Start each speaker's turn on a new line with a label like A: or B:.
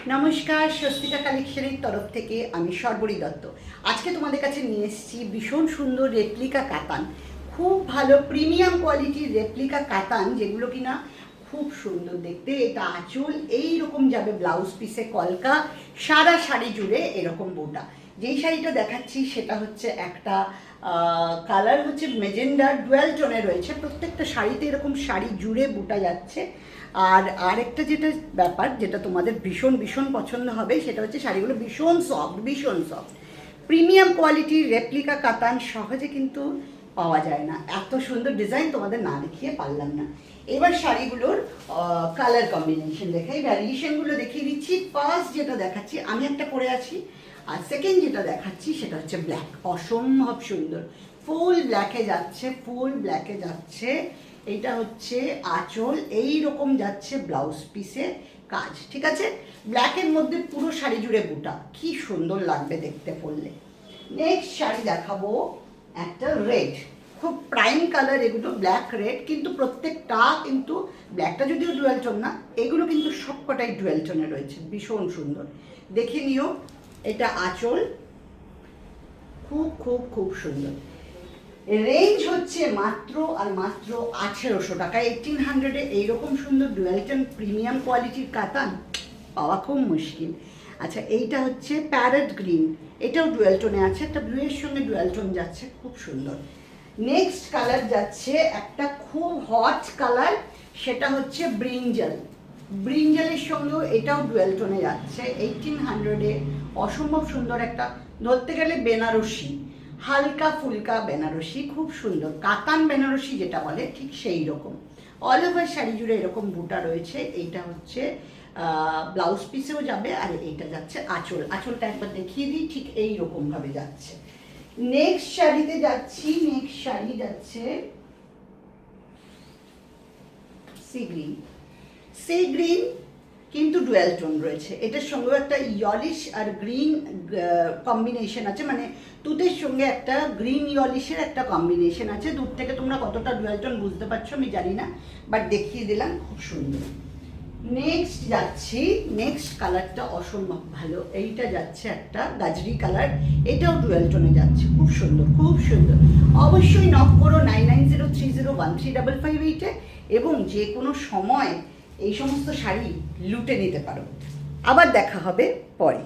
A: নমস্কার, স্বস্তিকা কালেকশনের তরফ থেকে আমি সর্বরী দত্ত। আজকে তোমাদের কাছে নিয়ে এসেছি ভীষণ সুন্দর রেপ্লিকা কাতান, খুব ভালো প্রিমিয়াম কোয়ালিটির রেপ্লিকা কাতান, যেগুলো কিনা খুব সুন্দর দেখতে। এটা আঁচল এইরকম যাবে, ব্লাউজ পিসে কলকা, সারা শাড়ি জুড়ে এরকম বোটা। যেই শাড়িটা দেখাচ্ছি সেটা হচ্ছে একটা কালার হচ্ছে মেজেন্ডা, ডুয়াল টোনে রয়েছে। প্রত্যেকটা শাড়িতে এরকম শাড়ি জুড়ে বুটা যাচ্ছে। আর আরেকটা যেটা ব্যাপার, যেটা তোমাদের ভীষণ ভীষণ পছন্দ হবে, সেটা হচ্ছে শাড়িগুলো ভীষণ সফট, ভীষণ সফট প্রিমিয়াম কোয়ালিটির রেপ্লিকা কাতান সহজে কিন্তু পাওয়া যায় না। এত সুন্দর ডিজাইন তোমাদের না দেখিয়ে পারলাম না। এবার শাড়িগুলোর কালার কম্বিনেশন দেখাই, ভ্যারিয়েশনগুলো দেখিয়ে দিচ্ছি। ফার্স্ট যেটা দেখাচ্ছি আমি একটা পরে আছি, আর সেকেন্ড যেটা দেখাচ্ছি সেটা হচ্ছে ব্ল্যাক, অসম্ভব সুন্দর ফুল ব্ল্যাকে যাচ্ছে, ফুল ব্ল্যাকে যাচ্ছে। এইটা হচ্ছে আঁচল, এই রকম যাচ্ছে ব্লাউজ পিসে কাজ, ঠিক আছে। ব্ল্যাকের মধ্যে পুরো শাড়ি জুড়ে বুটা, কি সুন্দর লাগবে দেখতে পড়লে। নেক্সট শাড়ি দেখাবো একটা রেড, খুব প্রাইম কালার এগুলো, ব্ল্যাক রেড, কিন্তু প্রত্যেকটা কিন্তু ব্ল্যাকটা যদিও ডুয়েল টোন না, এগুলো কিন্তু সবকটাই ডুয়েল টোনে রয়েছে, ভীষণ সুন্দর দেখে নিও। এটা আঁচল, খুব খুব খুব সুন্দর। রেঞ্জ হচ্ছে মাত্র আর মাত্র 1800 টাকা, 1800-এ এইরকম সুন্দর ডুয়েল টোন প্রিমিয়াম কোয়ালিটির কাতান পাওয়া খুব মুশকিল। আচ্ছা, এইটা হচ্ছে প্যারেট গ্রিন, এটাও ডুয়েল টোনে আছে, একটা ব্লুয়ের সঙ্গে ডুয়েল টোন যাচ্ছে, খুব সুন্দর। নেক্সট কালার যাচ্ছে একটা খুব হট কালার, সেটা হচ্ছে ব্রিঞ্জাল, ব্রিঞ্জালের সঙ্গেও এটাও ডুয়েল টোনে যাচ্ছে 1800-এ। অসম্ভব সুন্দর একটা, ধরতে গেলে বেনারসি, হালকা ফুলকা বেনারসি, খুব সুন্দর কাতান বেনারসি যেটা বলে, ঠিক সেই রকম। অল ওভার শাড়ি জুড়ে এরকম বুটা রয়েছে। এইটা হচ্ছে ব্লাউজ পিসেও যাবে, আর এইটা যাচ্ছে আঁচল। আঁচলটা একবার দেখিয়ে দিই, ঠিক এই রকম ভাবে যাচ্ছে। নেক্সট শাড়িতে যাচ্ছি, নেক্সট শাড়ি যাচ্ছে সি গ্রিন। সি গ্রিন কিন্তু ডুয়েল টোন রয়েছে, এটার সঙ্গেও একটা ইয়লিশ আর গ্রিন কম্বিনেশন আছে, মানে তুতের সঙ্গে একটা গ্রিন ইয়লিশের একটা কম্বিনেশন আছে। দূর থেকে তোমরা কতটা ডুয়েল টোন বুঝতে পারছো আমি জানি না, বাট দেখিয়ে দিলাম, খুব সুন্দর। নেক্সট যাচ্ছি, নেক্সট কালারটা অসম্ভব ভালো, এইটা যাচ্ছে একটা গাজরি কালার, এটাও ডুয়েল টোনে যাচ্ছে, খুব সুন্দর খুব সুন্দর। অবশ্যই নক করো 9903013558-এ, এবং যে কোনো সময় এই সমস্ত শাড়ি লুটে নিতে পারো। আবার দেখা হবে পরে।